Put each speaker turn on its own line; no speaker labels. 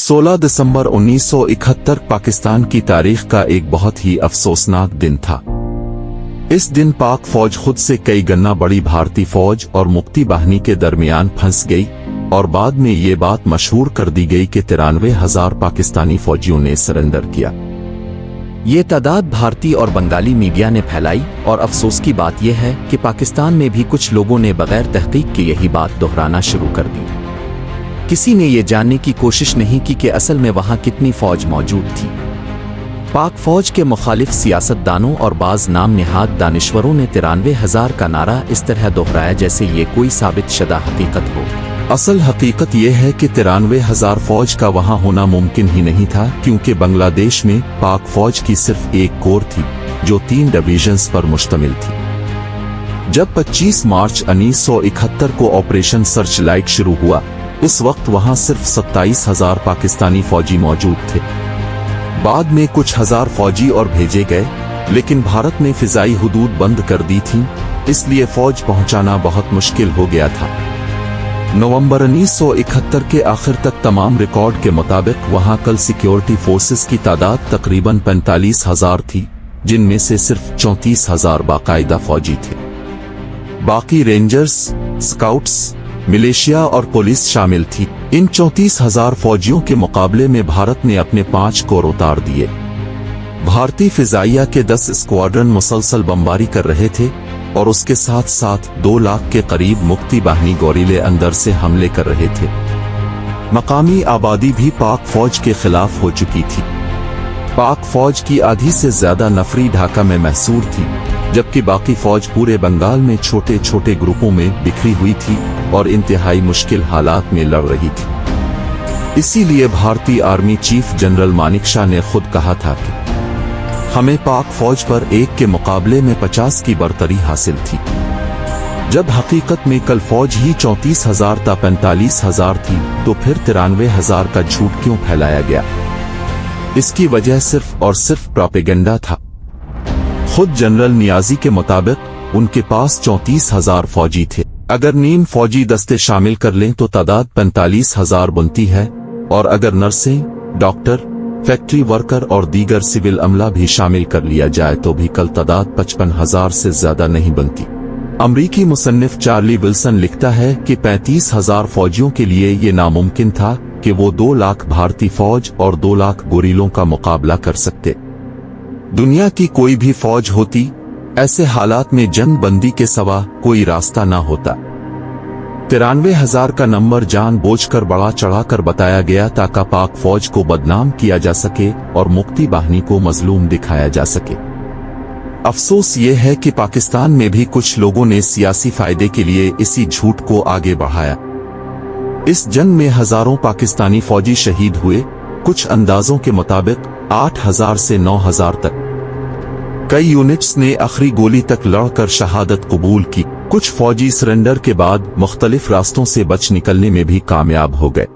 16 दिसंबर 1971 पाकिस्तान की तारीख का एक बहुत ही अफसोसनाक दिन था। इस दिन पाक फौज खुद से कई गना बड़ी भारतीय फौज और मुक्ति बाहिनी के दरमियान फंस गई और बाद में ये बात मशहूर कर दी गई कि 93,000 पाकिस्तानी फौजियों ने सरेंडर किया।
ये तादाद भारतीय और बंगाली मीडिया ने फैलाई और अफसोस की बात यह है कि पाकिस्तान में भी कुछ लोगों ने बगैर तहकीक के यही बात दोहराना शुरू कर दी। किसी ने ये जानने की कोशिश नहीं की कि असल में वहां कितनी फौज मौजूद थी। पाक फौज के मुखालिफ सियासतदानों और बाज नाम निहाद दानिश्वरों ने 93,000 का नारा इस तरह दोहराया जैसे ये कोई साबित शुदा हकीकत हो।
असल हकीकत यह है कि 93,000 फौज का वहां होना मुमकिन ही नहीं था, क्योंकि बांग्लादेश में पाक फौज की सिर्फ एक कोर थी जो 3 डिवीजन्स पर मुश्तमिल थी। जब 25 मार्च 1971 को ऑपरेशन सर्च लाइट शुरू हुआ, उस वक्त वहां सिर्फ 27,000 पाकिस्तानी फौजी मौजूद थे। बाद में कुछ हजार फौजी और भेजे गए, लेकिन भारत ने फिजाई हुदूद बंद कर दी थी, इसलिए फौज पहुंचाना बहुत मुश्किल हो गया था। नवंबर 1971 के आखिर तक तमाम रिकॉर्ड के मुताबिक वहां कल सिक्योरिटी फोर्सेस की तादाद तकरीबन 45,000 थी, जिनमें से सिर्फ 34,000 बाकायदा फौजी थे। बाकी रेंजर्स, स्काउट्स, मिलिशिया और पुलिस शामिल थी। इन 34,000 फौजियों के मुकाबले में भारत ने अपने 5 कोर उतार दिए। भारतीय फिजाइया के 10 स्क्वाड्रन मुसलसल बमबारी कर रहे थे और उसके साथ साथ 2 लाख के करीब मुक्ति बाहिनी गोरिले अंदर से हमले कर रहे थे। मकामी आबादी भी पाक फौज के खिलाफ हो चुकी थी। पाक फौज की आधी से ज्यादा नफरी ढाका में महसूर थी, जबकि बाकी फौज पूरे बंगाल में छोटे छोटे ग्रुपों में बिखरी हुई थी और इंतहाई मुश्किल हालात में लड़ रही थी। इसीलिए भारतीय आर्मी चीफ जनरल मानेकशॉ ने खुद कहा था कि हमें पाक फौज पर 1 के मुकाबले में 50 की बरतरी हासिल थी, जब हकीकत में कल फौज ही 34,000 था 45,000 थी, तो फिर 93,000 का झूठ क्यों फैलाया गया? इसकी वजह सिर्फ और सिर्फ प्रोपेगेंडा था। खुद जनरल नियाजी के मुताबिक उनके पास 34,000 फौजी थे। अगर नीम फौजी दस्ते शामिल कर लें तो तादाद 45,000 बनती है, और अगर नर्सें, डॉक्टर, फैक्ट्री वर्कर और दीगर सिविल अमला भी शामिल कर लिया जाए तो भी कल तादाद 55,000 से ज्यादा नहीं बनती। अमरीकी मुसन्निफ चार्ली विल्सन लिखता है कि 35,000 फौजियों के लिए ये नामुमकिन था कि वो 2 लाख भारतीय फौज और 2 लाख गोरिलों का मुकाबला कर सकते। दुनिया की कोई भी फौज होती, ऐसे हालात में जंग बंदी के सिवा कोई रास्ता ना होता। 93,000 का नंबर जानबूझकर बढ़ा चढ़ाकर बताया गया ताकि पाक फौज को बदनाम किया जा सके और मुक्ति बाहिनी को मजलूम दिखाया जा सके। अफसोस ये है कि पाकिस्तान में भी कुछ लोगों ने सियासी फायदे के लिए इसी झूठ को आगे बढ़ाया। इस जंग में हजारों पाकिस्तानी फौजी शहीद हुए, कुछ अंदाजों के मुताबिक 8,000 से 9,000 तक। कई यूनिट्स ने आखिरी गोली तक लड़कर शहादत कबूल की। कुछ फौजी सरेंडर के बाद मुख्तलिफ रास्तों से बच निकलने में भी कामयाब हो गए।